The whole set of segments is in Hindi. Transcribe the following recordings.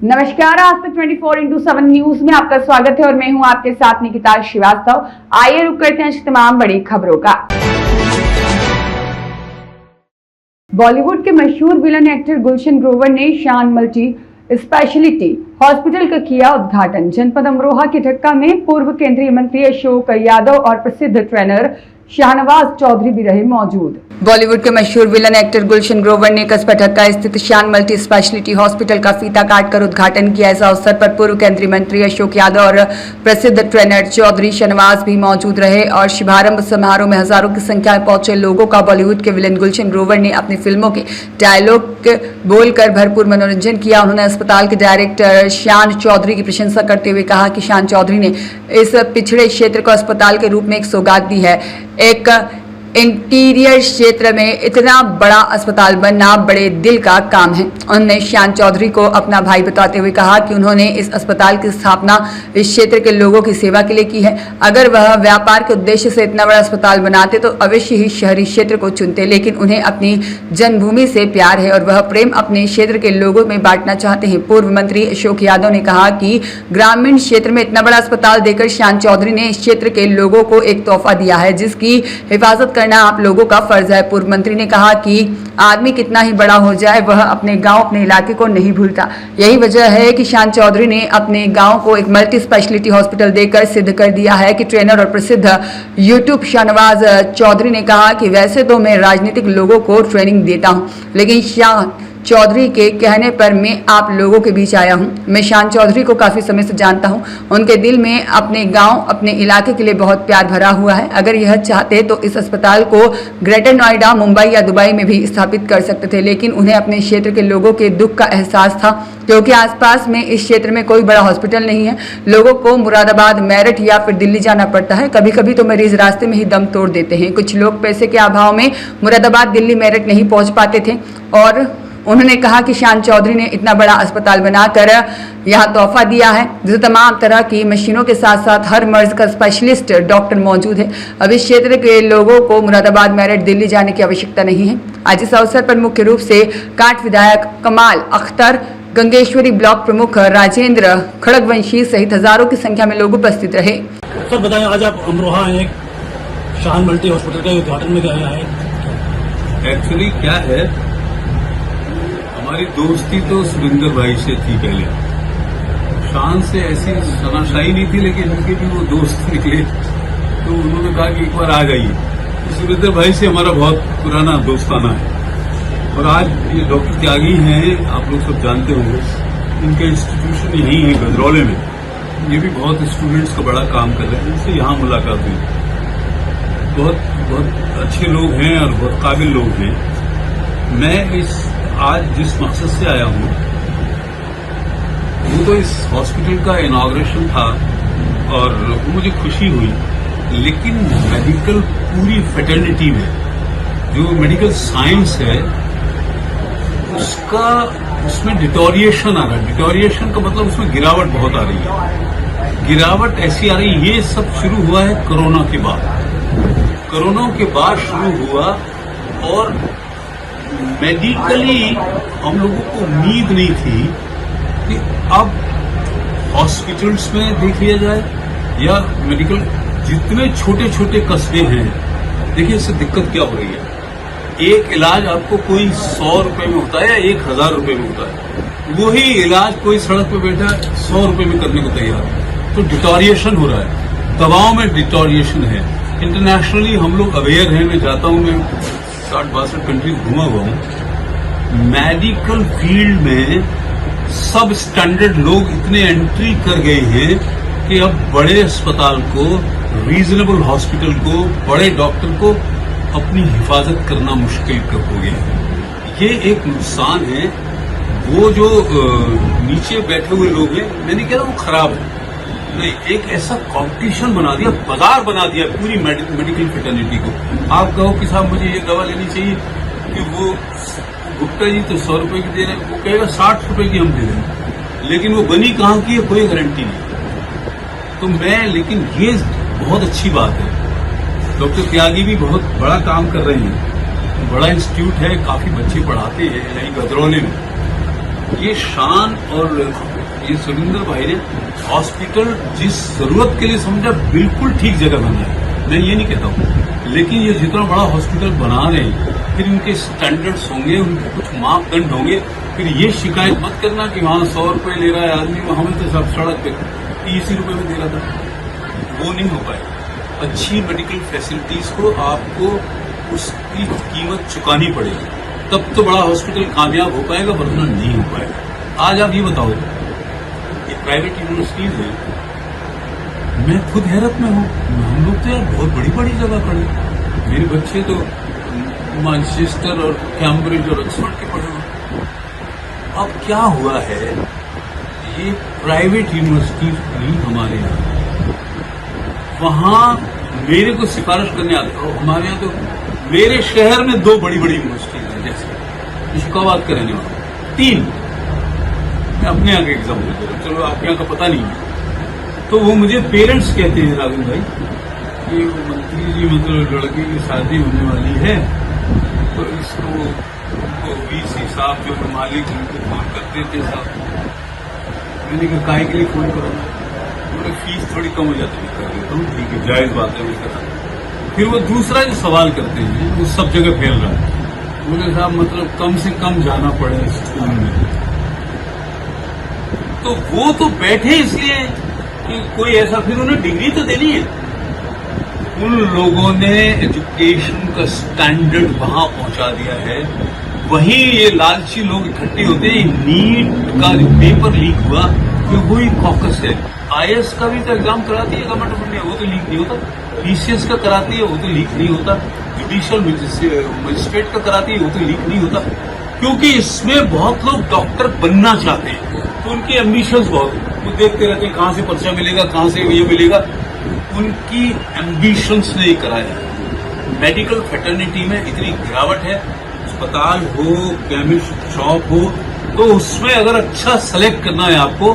नमस्कार, आज तक 24/7 न्यूज में आपका स्वागत है और मैं हूं आपके साथ निकिता श्रीवास्तव। आइए रुक करते हैं तमाम बड़ी खबरों का। बॉलीवुड के मशहूर विलन एक्टर गुलशन ग्रोवर ने शान मल्टी स्पेशलिटी हॉस्पिटल का किया उद्घाटन। जनपद अमरोहा के ढक्का में पूर्व केंद्रीय मंत्री अशोक यादव और प्रसिद्ध ट्रेनर शाहनवाज चौधरी भी रहे मौजूद। बॉलीवुड के मशहूर विलन एक्टर गुलशन ग्रोवर ने कस्बा ढक्का स्थित शान मल्टी स्पेशलिटी हॉस्पिटल का फीता काटकर उद्घाटन किया। इस अवसर पर पूर्व केंद्रीय मंत्री अशोक यादव और प्रसिद्ध ट्रेनर चौधरी शाहनवाज भी मौजूद रहे और शुभारंभ समारोह में हजारों की संख्या में पहुंचे लोगों का बॉलीवुड के विलन गुलशन ग्रोवर ने अपनी फिल्मों के डायलॉग बोलकर भरपूर मनोरंजन किया। उन्होंने अस्पताल के डायरेक्टर शान चौधरी की प्रशंसा करते हुए कहा कि शान चौधरी ने इस पिछड़े क्षेत्र को अस्पताल के रूप में एक सौगात दी है। एक इंटीरियर क्षेत्र में इतना बड़ा अस्पताल बनना बड़े दिल का काम है। उन्होंने शान चौधरी को अपना भाई बताते हुए कहा कि उन्होंने इस अस्पताल की स्थापना इस क्षेत्र के लोगों की सेवा के लिए की है। अगर वह व्यापार के उद्देश्य से इतना बड़ा अस्पताल बनाते तो अवश्य ही शहरी क्षेत्र को चुनते, लेकिन उन्हें अपनी जन्मभूमि से प्यार है और वह प्रेम अपने क्षेत्र के लोगों में बांटना चाहते हैं। पूर्व मंत्री अशोक यादव ने कहा कि ग्रामीण क्षेत्र में इतना बड़ा अस्पताल देकर शान चौधरी ने इस क्षेत्र के लोगों को एक तोहफा दिया है जिसकी हिफाजत करना आप लोगों का फर्ज है। पूर्व मंत्री ने कहा कि आदमी कितना ही बड़ा हो जाए वह अपने गांव अपने इलाके को नहीं भूलता। यही वजह है कि शान चौधरी ने अपने गांव को एक मल्टी स्पेशलिटी हॉस्पिटल देकर सिद्ध कर दिया है कि ट्रेनर और प्रसिद्ध यूट्यूब शाहनवाज चौधरी ने कहा कि वैसे तो मैं राजनीतिक लोगों को ट्रेनिंग देता हूं, लेकिन शान चौधरी के कहने पर मैं आप लोगों के बीच आया हूं। मैं शान चौधरी को काफी समय से जानता हूं। उनके दिल में अपने गांव अपने इलाके के लिए बहुत प्यार भरा हुआ है। अगर यह चाहते तो इस अस्पताल को ग्रेटर नोएडा, मुंबई या दुबई में भी स्थापित कर सकते थे, लेकिन उन्हें अपने क्षेत्र के लोगों के दुख का एहसास था क्योंकि आसपास में इस क्षेत्र में कोई बड़ा हॉस्पिटल नहीं है। लोगों को मुरादाबाद, मेरठ या फिर दिल्ली जाना पड़ता है। कभी कभी तो मरीज रास्ते में ही दम तोड़ देते हैं। कुछ लोग पैसे के अभाव में मुरादाबाद, दिल्ली, मेरठ नहीं पहुंच पाते थे और उन्होंने कहा कि शान चौधरी ने इतना बड़ा अस्पताल बनाकर यह तोहफा दिया है जिसमें तमाम तरह की मशीनों के साथ साथ हर मर्ज का स्पेशलिस्ट डॉक्टर मौजूद है। अब इस क्षेत्र के लोगों को मुरादाबाद, मेरठ, दिल्ली जाने की आवश्यकता नहीं है। आज इस अवसर पर मुख्य रूप से काट विधायक कमाल अख्तर, गंगेश्वरी ब्लॉक प्रमुख राजेंद्र खड़गवंशी सहित हजारों की संख्या में लोग उपस्थित रहे। सर बताएं, आज आप अमरोहा आए, शान मल्टी हॉस्पिटल का उद्घाटन में गए हैं। एक्चुअली क्या है, हमारी दोस्ती तो सुरेंद्र भाई से थी पहले। शान से ऐसी शनाशाई नहीं थी, लेकिन उनके भी वो दोस्त निकले तो उन्होंने कहा कि एक बार आ जाइए। तो सुरेंद्र भाई से हमारा बहुत पुराना दोस्ताना है। और आज ये डॉक्टर त्यागी हैं, आप लोग सब जानते होंगे, इनका इंस्टीट्यूशन यहीं है गजरौले में। ये भी बहुत स्टूडेंट्स का बड़ा काम कर रहे हैं। इनसे यहाँ मुलाकात हुई। बहुत बहुत अच्छे लोग हैं और बहुत काबिल लोग हैं। मैं आज जिस मकसद से आया हूं वो तो इस हॉस्पिटल का इनॉग्रेशन था और मुझे खुशी हुई, लेकिन मेडिकल पूरी फेटर्निटी में जो मेडिकल साइंस है उसमें डिटोरिएशन आ रहा है। डिटोरिएशन का मतलब उसमें गिरावट बहुत आ रही है। गिरावट ऐसी आ रही है, ये सब शुरू हुआ है कोरोना के बाद। कोरोना के बाद शुरू हुआ और मेडिकली हम लोगों को उम्मीद नहीं थी कि अब हॉस्पिटल्स में देख लिया जाए या मेडिकल जितने छोटे छोटे कस्बे हैं, देखिए इससे दिक्कत क्या हो रही है। एक इलाज आपको कोई 100 रुपए में होता है या 1000 रुपए में होता है, वही इलाज कोई सड़क पे बैठा 100 रुपए में करने को तैयार है। तो डिटोरिएशन हो रहा है, दवाओं में डिटोरिएशन है। इंटरनेशनली हम लोग अवेयर हैं। मैं जाता हूं, मैं 60-62 कंट्रीज घुमा हुआ हूं। मेडिकल फील्ड में सब स्टैंडर्ड लोग इतने एंट्री कर गए हैं कि अब बड़े अस्पताल को, रीजनेबल हॉस्पिटल को, बड़े डॉक्टर को अपनी हिफाजत करना मुश्किल हो गया। ये एक नुकसान है। वो जो नीचे बैठे हुए लोग हैं, मैं नहीं कह रहा वो खराब है, नहीं, एक ऐसा कंपटीशन बना दिया, बाजार बना दिया पूरी मेडिकल फेटर्निटी को। आप कहो कि साहब मुझे ये दवा लेनी चाहिए कि वो गुप्ता जी तो 100 रुपए की दे रहे हैं, वो कहेगा 60 रुपए की हम दे रहे हैं, लेकिन वो बनी कहाँ की है कोई गारंटी नहीं। तो लेकिन ये बहुत अच्छी बात है। डॉक्टर त्यागी भी बहुत बड़ा काम कर रहे हैं, बड़ा इंस्टीट्यूट है, काफी बच्चे पढ़ाते हैं यही गजरौले में। ये शान और ये सुरेंद्र भाई ने हॉस्पिटल जिस जरूरत के लिए समझा बिल्कुल ठीक जगह बनाया, मैं ये नहीं कहता हूँ, लेकिन ये जितना बड़ा हॉस्पिटल बना रहे हैं फिर उनके स्टैंडर्ड्स होंगे, उनके कुछ मापदंड होंगे। फिर ये शिकायत मत करना कि वहाँ 100 रुपये ले रहा है आदमी, वहाँ में तो सब सड़क पे 30 रुपये में दे रहा था, वो नहीं हो पाएगा। अच्छी मेडिकल फैसिलिटीज को आपको उसकी कीमत चुकानी पड़ेगी, तब तो बड़ा हॉस्पिटल कामयाब हो पाएगा, वरना नहीं हो पाएगा। आज आप ये बताओ, ये प्राइवेट यूनिवर्सिटीज है, मैं खुद हैरत में हूँ, हम लोग तो यार बहुत बड़ी बड़ी जगह पढ़े, मेरे बच्चे तो मैनचेस्टर और कैम्ब्रिज और ऑक्सफोर्ड के पढ़े हुए। अब क्या हुआ है, ये प्राइवेट यूनिवर्सिटी भी हमारे यहाँ, वहाँ मेरे को सिफारिश करने आते हो, हमारे यहाँ तो मेरे शहर में 2 बड़ी बड़ी यूनिवर्सिटीज हैं, जैसे इस्लामाबाद का रहने वाला, 3, मैं अपने यहाँ का एग्जाम्पल दे रहा हूँ, चलो आपके यहाँ का पता नहीं है। तो वो मुझे पेरेंट्स कहते हैं, राघव भाई कि मंत्री जी मतलब लड़के की शादी होने वाली है, तो इसको वीसी साहब जो मालिक उनको फोन करते थे साहब, मैंने कहा काहे के लिए फोन करो, बोले फीस थोड़ी कम हो जाती है, कर देता हूँ, ठीक है जायज बात है, मैं कहा। फिर वो दूसरा जो सवाल करते हैं वो सब जगह फैल रहा है, बोले साहब मतलब कम से कम जाना पड़े स्कूल में, तो वो तो बैठे इसलिए कि कोई ऐसा, फिर उन्हें डिग्री तो देनी है। उन लोगों ने एजुकेशन का स्टैंडर्ड वहां पहुंचा दिया है, वहीं ये लालची लोग इकट्ठे होते हैं। नीट का पेपर लीक हुआ, फिर वही कॉकस है, आईएएस का भी तो एग्जाम कराती है गवर्नमेंट ऑफ इंडिया, वो तो लीक नहीं होता, पीसीएस का कराती है, वो तो लीक नहीं होता, जुडिशियल मजिस्ट्रेट का कराती है, वो तो लीक नहीं होता, क्योंकि इसमें बहुत लोग डॉक्टर बनना चाहते हैं, तो उनकी एम्बिशंस बहुत, वो देखते रहते हैं कहां से पर्चा मिलेगा, कहां से ये मिलेगा, उनकी एम्बिशंस ने कराया। मेडिकल फैटर्निटी में इतनी गिरावट है, अस्पताल हो, केमिस्ट शॉप हो, तो उसमें अगर अच्छा सेलेक्ट करना है आपको,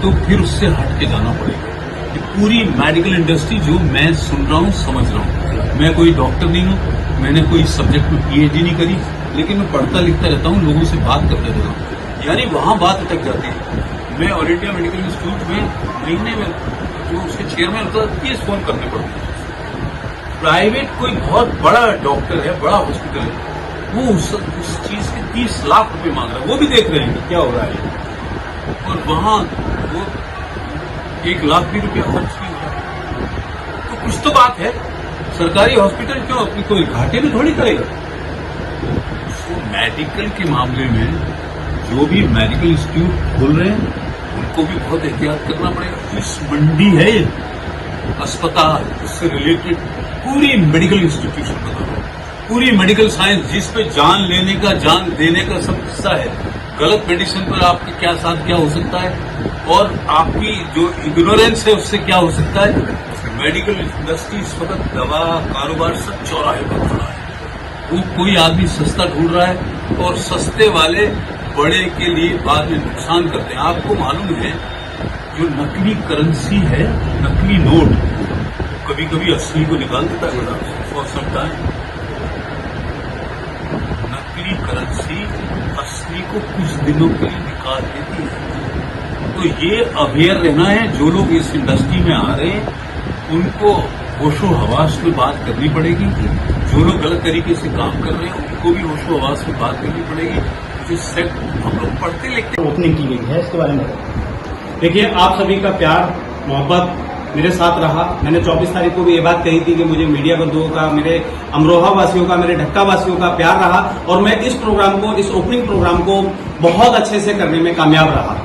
तो फिर उससे हट के जाना पड़ेगा। ये पूरी मेडिकल इंडस्ट्री जो मैं सुन रहा हूँ, समझ रहा हूँ, मैं कोई डॉक्टर नहीं हूँ, मैंने कोई सब्जेक्ट में पीएचडी नहीं करी, लेकिन मैं पढ़ता लिखता रहता हूँ, लोगों से बात करते रहता हूँ, यानी वहां बात अटक जाती है। मैं ऑल इंडिया मेडिकल इंस्टीट्यूट में महीने में जो उसके चेयरमैन होता है 30 फोन करने पड़ते हैं। प्राइवेट कोई बहुत बड़ा डॉक्टर है, बड़ा हॉस्पिटल है, वो उस चीज के 30 लाख रुपए मांग रहा है, वो भी देख रहे हैं कि क्या हो रहा है, और वहां वो 1 लाख भी रुपया खर्च नहीं हो रहा। तो कुछ तो बात है, सरकारी हॉस्पिटल क्यों अपनी कोई घाटे में थोड़ी करेगा। तो मेडिकल के मामले में जो भी मेडिकल इंस्टीट्यूट खोल रहे हैं उनको भी बहुत एहतियात करना पड़ेगा। इस मंडी है ये, अस्पताल, उससे रिलेटेड पूरी मेडिकल इंस्टीट्यूशन बना, पूरी मेडिकल साइंस जिस पे जान लेने का, जान देने का सब हिस्सा है। गलत मेडिसिन पर आपके क्या साथ क्या हो सकता है, और आपकी जो इग्नोरेंस है उससे क्या हो सकता है। मेडिकल इंडस्ट्री इस वक्त दवा कारोबार सब चौराहे पर खड़ा है, वो कोई आदमी सस्ता ढूंढ रहा है, और सस्ते वाले बड़े के लिए बाद में नुकसान करते हैं। आपको मालूम है जो नकली करेंसी है, नकली नोट कभी कभी असली को निकाल देता है बड़ा फॉर सम टाइम। नकली करेंसी असली को कुछ दिनों के लिए निकाल देती है। तो ये अवेयर रहना है, जो लोग इस इंडस्ट्री में आ रहे हैं उनको होशो हवास में बात करनी पड़ेगी, जो लोग गलत तरीके से काम कर रहे हैं उनको भी होशो हवास में बात करनी पड़ेगी। हम लोग पढ़ते लिखते ओपनिंग की गई है, इसके बारे में देखिए, आप सभी का प्यार मोहब्बत मेरे साथ रहा। मैंने 24 तारीख को भी ये बात कही थी कि मुझे मीडिया बंधुओं का, मेरे अमरोहा वासियों का, मेरे ढक्का वासियों का प्यार रहा, और मैं इस प्रोग्राम को, इस ओपनिंग प्रोग्राम को बहुत अच्छे से करने में कामयाब रहा।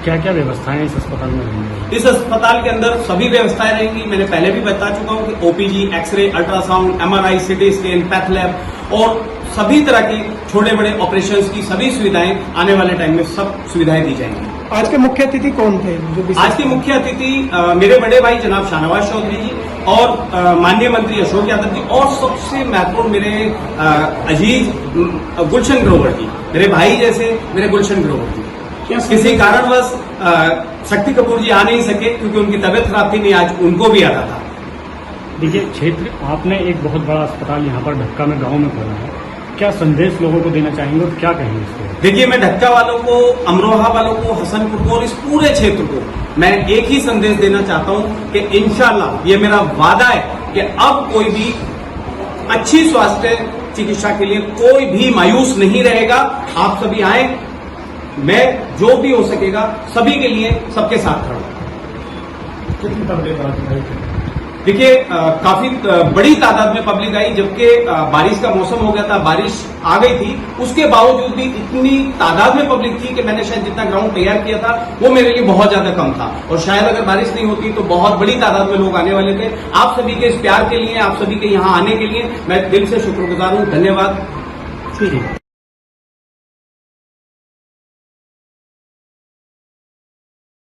क्या क्या व्यवस्थाएं इस अस्पताल में रहेंगी? इस अस्पताल के अंदर सभी व्यवस्थाएं रहेंगी। मैंने पहले भी बता चुका हूं कि OPG, x ray, ultrasound, MRI, CT scan, path lab और सभी तरह की छोटे बड़े ऑपरेशंस की सभी सुविधाएं आने वाले टाइम में सब सुविधाएं दी जाएंगी। आज के मुख्य अतिथि कौन थे? आज के मुख्य अतिथि मेरे बड़े भाई जनाब शाहनवाज चौधरी जी और माननीय मंत्री अशोक यादव जी, और सबसे महत्वपूर्ण मेरे अजीज गुलशन ग्रोवर जी, मेरे भाई जैसे मेरे गुलशन ग्रोवर जी। किसी कारणवश शक्ति कपूर जी आ नहीं सके क्योंकि उनकी तबीयत खराब थी, नहीं आज उनको भी आना था। देखिए, क्षेत्र आपने एक बहुत बड़ा अस्पताल यहाँ पर ढक्का में गांव में खोला है, क्या संदेश लोगों को देना चाहेंगे और क्या कहेंगे इसको? देखिए, मैं ढक्का वालों को, अमरोहा वालों को, हसनपुर को और इस पूरे क्षेत्र को मैं एक ही संदेश देना चाहता हूं कि इंशाल्लाह ये मेरा वादा है कि अब कोई भी अच्छी स्वास्थ्य चिकित्सा के लिए कोई भी मायूस नहीं रहेगा। आप सभी आए, मैं जो भी हो सकेगा सभी के लिए सबके साथ खड़ा हूं। कितनी पब्लिक आई? देखिए, काफी बड़ी तादाद में पब्लिक आई, जबकि बारिश का मौसम हो गया था, बारिश आ गई थी, उसके बावजूद भी इतनी तादाद में पब्लिक थी कि मैंने शायद जितना ग्राउंड तैयार किया था वो मेरे लिए बहुत ज्यादा कम था, और शायद अगर बारिश नहीं होती तो बहुत बड़ी तादाद में लोग आने वाले थे। आप सभी के इस प्यार के लिए, आप सभी के यहां आने के लिए मैं दिल से शुक्रगुजार हूं। धन्यवाद।